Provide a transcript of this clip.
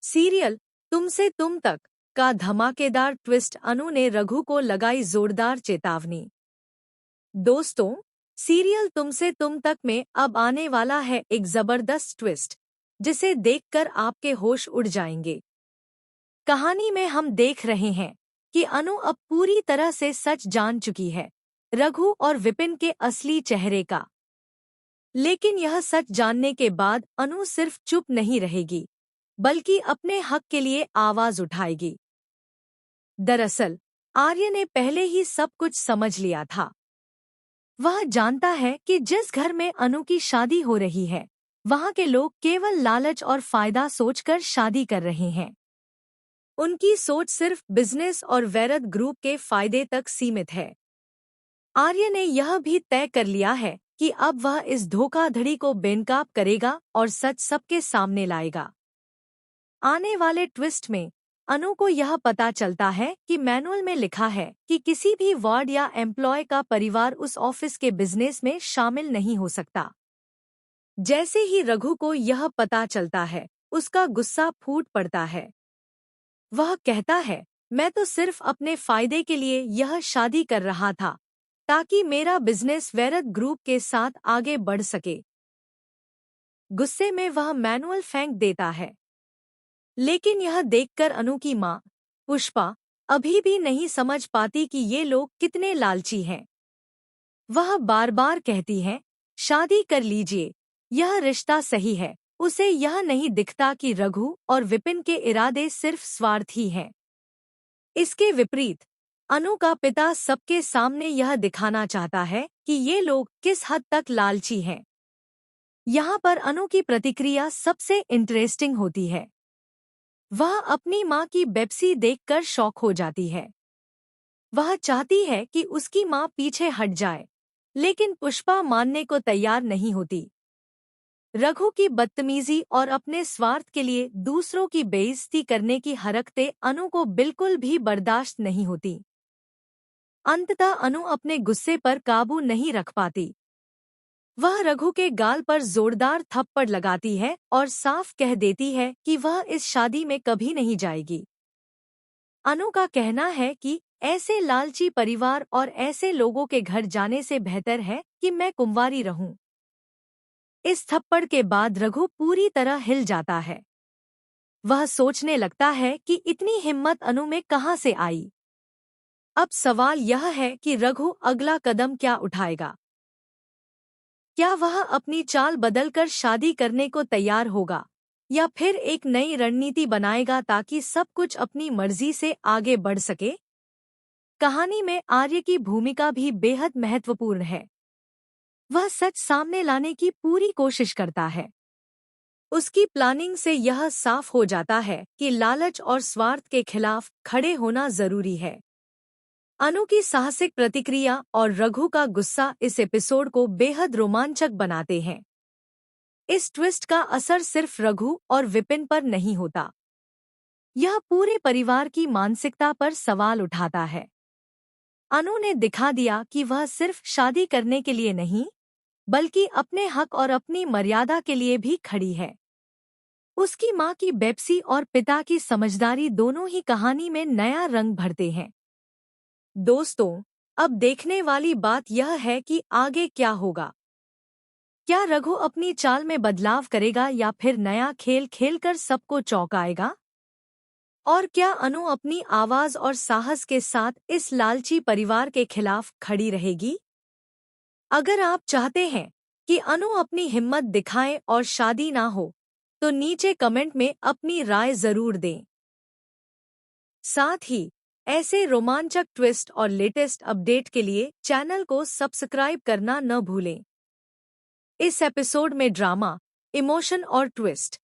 Serial तुमसे तुम तक का धमाकेदार ट्विस्ट, अनु ने रघु को लगाई जोरदार चेतावनी। दोस्तों, सीरियल तुमसे तुम तक में अब आने वाला है एक जबरदस्त ट्विस्ट, जिसे देखकर आपके होश उड़ जाएंगे। कहानी में हम देख रहे हैं कि अनु अब पूरी तरह से सच जान चुकी है, रघु और विपिन के असली चेहरे का। लेकिन यह सच जानने के बाद अनु सिर्फ चुप नहीं रहेगी, बल्कि अपने हक के लिए आवाज उठाएगी। दरअसल आर्य ने पहले ही सब कुछ समझ लिया था। वह जानता है कि जिस घर में अनु की शादी हो रही है, वहां के लोग केवल लालच और फायदा सोचकर शादी कर रहे हैं। उनकी सोच सिर्फ बिजनेस और वैरद ग्रुप के फायदे तक सीमित है। आर्य ने यह भी तय कर लिया है कि अब वह इस धोखाधड़ी को बेनकाब करेगा और सच सबके सामने लाएगा। आने वाले ट्विस्ट में अनु को यह पता चलता है कि मैनुअल में लिखा है कि किसी भी वार्ड या एम्प्लॉय का परिवार उस ऑफिस के बिजनेस में शामिल नहीं हो सकता। जैसे ही रघु को यह पता चलता है, उसका गुस्सा फूट पड़ता है। वह कहता है, मैं तो सिर्फ अपने फायदे के लिए यह शादी कर रहा था, ताकि मेरा बिजनेस वैरद ग्रुप के साथ आगे बढ़ सके। गुस्से में वह मैनुअल फेंक देता है। लेकिन यह देखकर अनु की माँ, पुष्पा, अभी भी नहीं समझ पाती कि ये लोग कितने लालची हैं। वह बार बार कहती है, शादी कर लीजिए, यह रिश्ता सही है। उसे यह नहीं दिखता कि रघु और विपिन के इरादे सिर्फ स्वार्थी हैं। इसके विपरीत अनु का पिता सबके सामने यह दिखाना चाहता है कि ये लोग किस हद तक लालची हैं। यहाँ पर अनु की प्रतिक्रिया सबसे इंटरेस्टिंग होती है। वह अपनी माँ की बेप्सी देखकर शॉक हो जाती है। वह चाहती है कि उसकी माँ पीछे हट जाए, लेकिन पुष्पा मानने को तैयार नहीं होती। रघु की बदतमीजी और अपने स्वार्थ के लिए दूसरों की बेइज्जती करने की हरकतें अनु को बिल्कुल भी बर्दाश्त नहीं होती। अंततः अनु अपने गुस्से पर काबू नहीं रख पाती। वह रघु के गाल पर जोरदार थप्पड़ लगाती है और साफ कह देती है कि वह इस शादी में कभी नहीं जाएगी। अनु का कहना है कि ऐसे लालची परिवार और ऐसे लोगों के घर जाने से बेहतर है कि मैं कुंवारी रहूं। इस थप्पड़ के बाद रघु पूरी तरह हिल जाता है। वह सोचने लगता है कि इतनी हिम्मत अनु में कहां से आई। अब सवाल यह है कि रघु अगला कदम क्या उठाएगा। क्या वह अपनी चाल बदलकर शादी करने को तैयार होगा, या फिर एक नई रणनीति बनाएगा ताकि सब कुछ अपनी मर्जी से आगे बढ़ सके। कहानी में आर्य की भूमिका भी बेहद महत्वपूर्ण है। वह सच सामने लाने की पूरी कोशिश करता है। उसकी प्लानिंग से यह साफ हो जाता है कि लालच और स्वार्थ के खिलाफ खड़े होना जरूरी है। अनु की साहसिक प्रतिक्रिया और रघु का गुस्सा इस एपिसोड को बेहद रोमांचक बनाते हैं। इस ट्विस्ट का असर सिर्फ रघु और विपिन पर नहीं होता, यह पूरे परिवार की मानसिकता पर सवाल उठाता है। अनु ने दिखा दिया कि वह सिर्फ शादी करने के लिए नहीं, बल्कि अपने हक और अपनी मर्यादा के लिए भी खड़ी है। उसकी माँ की बेप्सी और पिता की समझदारी दोनों ही कहानी में नया रंग भरते हैं। दोस्तों, अब देखने वाली बात यह है कि आगे क्या होगा। क्या रघु अपनी चाल में बदलाव करेगा या फिर नया खेल खेलकर सबको चौंकाएगा? और क्या अनु अपनी आवाज और साहस के साथ इस लालची परिवार के खिलाफ खड़ी रहेगी? अगर आप चाहते हैं कि अनु अपनी हिम्मत दिखाए और शादी ना हो, तो नीचे कमेंट में अपनी राय जरूर दें। साथ ही ऐसे रोमांचक ट्विस्ट और लेटेस्ट अपडेट के लिए चैनल को सब्सक्राइब करना न भूलें। इस एपिसोड में ड्रामा, इमोशन और ट्विस्ट